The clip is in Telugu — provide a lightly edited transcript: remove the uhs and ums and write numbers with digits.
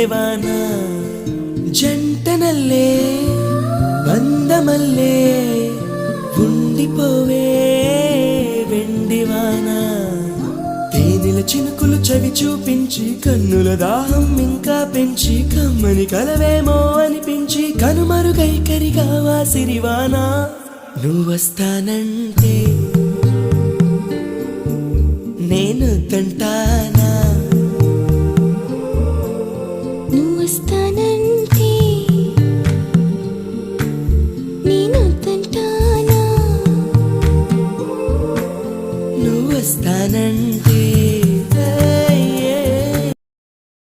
వాన జంటనల్లే బంధమల్లే ఉండిపోవే వెండివాన తేనెల చినుకులు చవి చూపించి కన్నుల దాహం ఇంకా పెంచి కమ్మని కలవేమో అనిపించి కనుమరుగైకరిగావా సిరివాన నువ్వొస్తానంటే నేను తంటాను